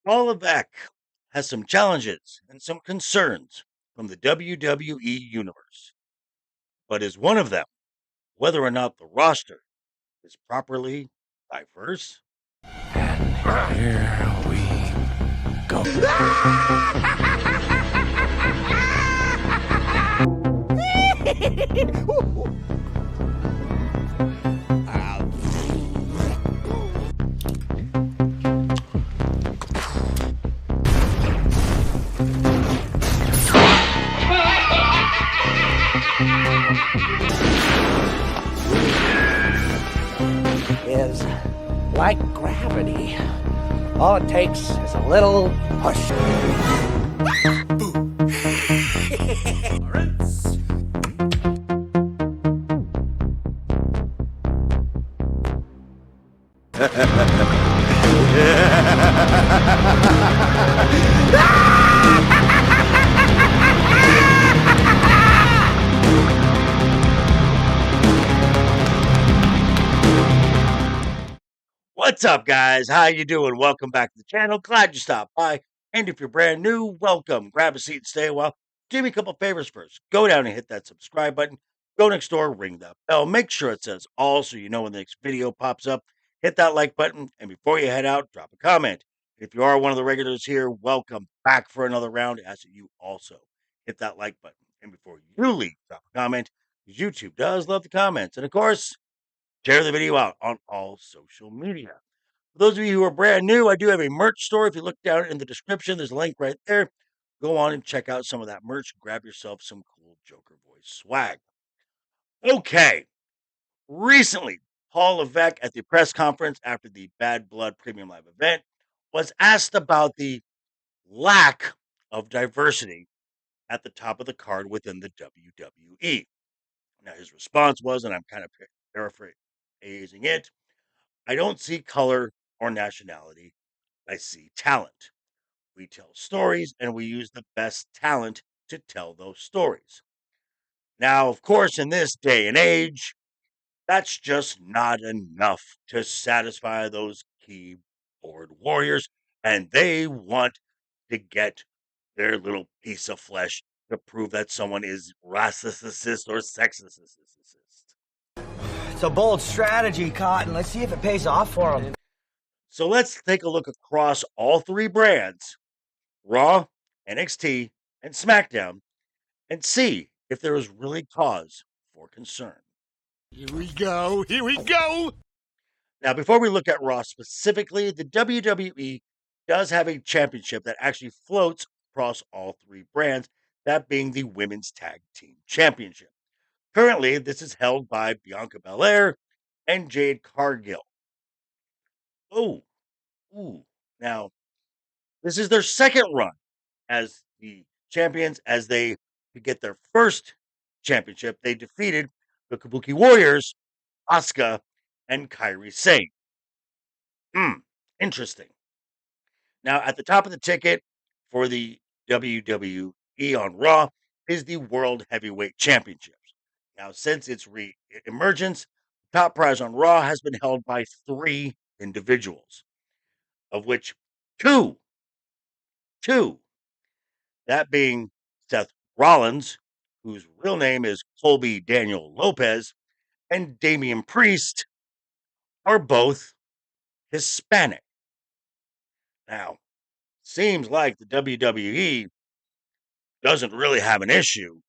Paula Beck has some challenges and some concerns from the WWE universe, but is one of them whether or not the roster is properly diverse? And here we go. Is like gravity. All it takes is a little push. What's up, guys? How you doing? Welcome back to the channel. Glad you stopped by. And if you're brand new, welcome. Grab a seat and stay a while. Do me a couple favors first. Go down and hit that subscribe button. Go next door, ring that bell. Make sure it says all so you know when the next video pops up. Hit that like button. And before you head out, drop a comment. If you are one of the regulars here, welcome back for another round. As you also hit that like button. And before you leave, drop a comment. Because YouTube does love the comments. And of course, share the video out on all social media. For those of you who are brand new, I do have a merch store. If you look down in the description, there's a link right there. Go on and check out some of that merch. Grab yourself some cool Joker voice swag. Okay. Recently, Paul Levesque at the press conference after the Bad Blood Premium Live event was asked about the lack of diversity at the top of the card within the WWE. Now, his response was, and I'm kind of paraphrasing it, I don't see color or nationality. I see talent. We tell stories and we use the best talent to tell those stories. Now, of course, in this day and age, that's just not enough to satisfy those keyboard warriors, and they want to get their little piece of flesh to prove that someone is racist or sexist. It's a bold strategy, Cotton. Let's see if it pays off for him. So let's take a look across all three brands, Raw, NXT, and SmackDown, and see if there is really cause for concern. Here we go. Here we go. Now, before we look at Raw specifically, the WWE does have a championship that actually floats across all three brands, that being the Women's Tag Team Championship. Currently, this is held by Bianca Belair and Jade Cargill. Oh, ooh. Now, this is their second run as the champions. As they could get their first championship, they defeated the Kabuki Warriors, Asuka, and Kairi Sane. Interesting. Now, at the top of the ticket for the WWE on Raw is the World Heavyweight Championships. Now, since its re-emergence, the top prize on Raw has been held by three individuals, of which two, that being Seth Rollins, whose real name is Colby Daniel Lopez, and Damian Priest, are both Hispanic. Now, seems like the WWE doesn't really have an issue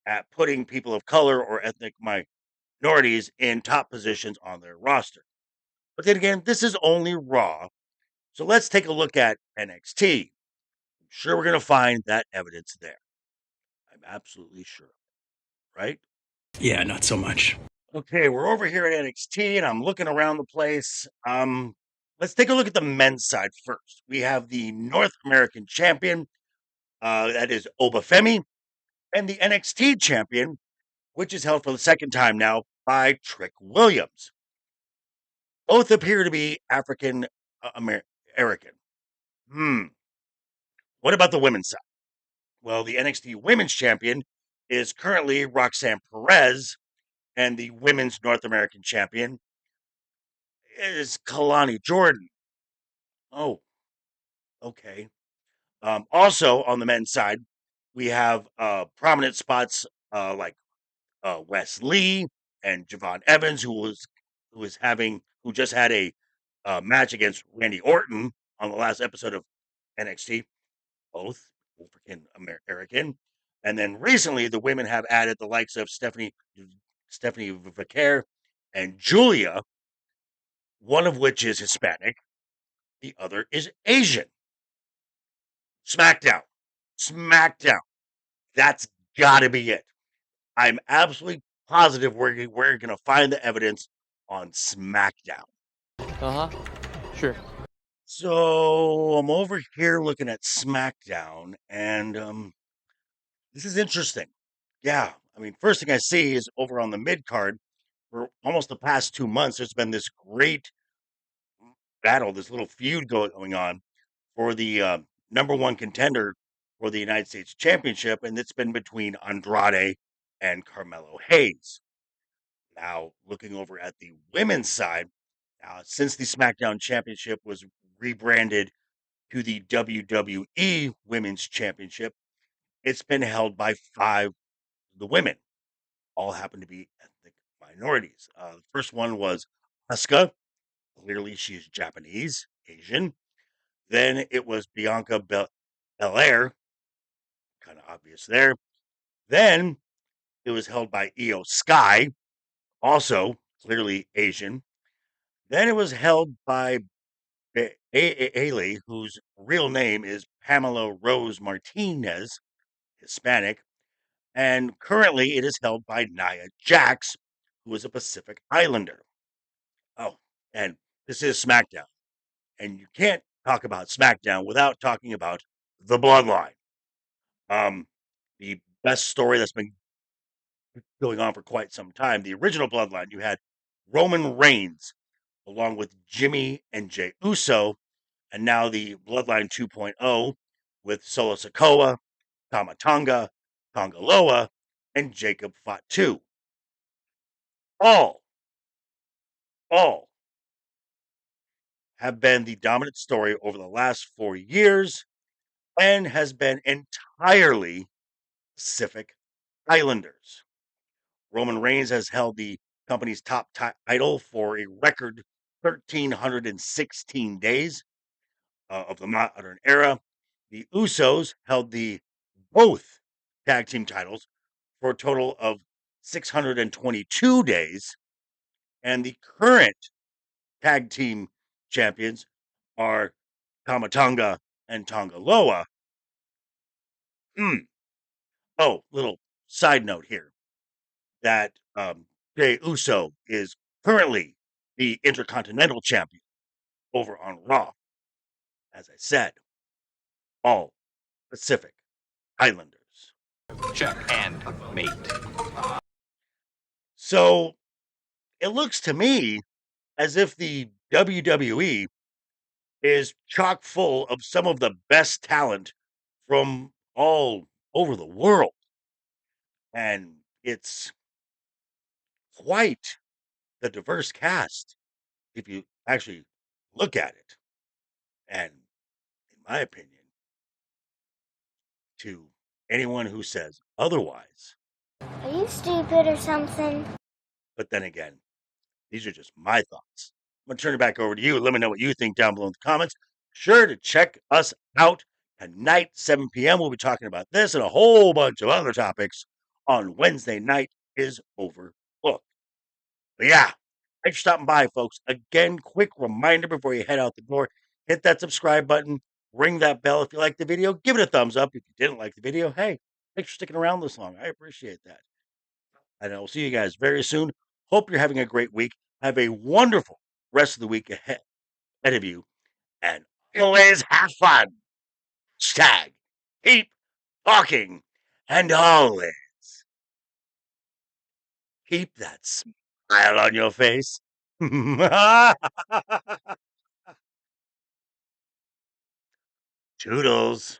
at putting people of color or ethnic minorities in top positions on their roster. But then again, this is only Raw. So let's take a look at NXT. I'm sure we're going to find that evidence there. I'm absolutely sure. Right? Yeah, not so much. Okay, we're over here at NXT and I'm looking around the place. Let's take a look at the men's side first. We have the North American champion, that is Oba Femi, and the NXT champion, which is held for the second time now by Trick Williams. Both appear to be African American. What about the women's side? Well, the NXT women's champion is currently Roxanne Perez, and the women's North American champion is Kalani Jordan. Oh, Okay. Also on the men's side, we have prominent spots like Wes Lee and Javon Evans, who just had a match against Randy Orton on the last episode of NXT. Both freaking American. And then recently, the women have added the likes of Stephanie Vicaire and Julia, one of which is Hispanic, the other is Asian. SmackDown. SmackDown. That's got to be it. I'm absolutely positive we're going to find the evidence on SmackDown. Uh huh. Sure. So I'm over here looking at SmackDown, and this is interesting. Yeah, I mean, first thing I see is over on the mid card for almost the past 2 months. There's been this great battle, this little feud going on for the number one contender for the United States Championship, and it's been between Andrade and Carmelo Hayes. Now, looking over at the women's side, since the SmackDown Championship was rebranded to the WWE Women's Championship, it's been held by five of the women. All happen to be ethnic minorities. The first one was Asuka. Clearly, she's Japanese, Asian. Then it was Bianca Belair, kind of obvious there. Then it was held by Io Sky, also clearly Asian. Then it was held by Ailey, whose real name is Pamela Rose Martinez, Hispanic. And currently it is held by Nia Jax, who is a Pacific Islander. Oh, and this is SmackDown. And you can't talk about SmackDown without talking about the Bloodline. The best story that's been going on for quite some time. The original Bloodline, you had Roman Reigns along with Jimmy and Jey Uso, and now the Bloodline 2.0 with Solo Sikoa, Tama Tonga, Tonga Loa, and Jacob Fatu. All have been the dominant story over the last 4 years and has been entirely Pacific Islanders. Roman Reigns has held the company's top title for a record 1,316 days of the modern era. The Usos held both tag team titles for a total of 622 days, and the current tag team champions are Tama Tonga and Tonga Loa. Oh, little side note here that Jey Uso is currently the Intercontinental Champion over on Raw. As I said, all Pacific Islanders. Check and mate. So it looks to me as if the WWE is chock full of some of the best talent from all over the world. And it's quite the diverse cast if you actually look at it. And in my opinion, to anyone who says otherwise, Are you stupid or something? but then again, these are just my thoughts. I'm going to turn it back over to you. Let me know what you think down below in the comments. Sure to check us out tonight, 7 p.m. We'll be talking about this and a whole bunch of other topics on Wednesday Night is Overlooked. But yeah, thanks for stopping by, folks. Again, quick reminder before you head out the door, hit that subscribe button, ring that bell if you like the video, give it a thumbs up. If you didn't like the video, hey, thanks for sticking around this long. I appreciate that. And I will see you guys very soon. Hope you're having a great week. Have a wonderful rest of the week ahead of you. And always have fun. Hashtag keep talking and always keep that smile on your face. Toodles.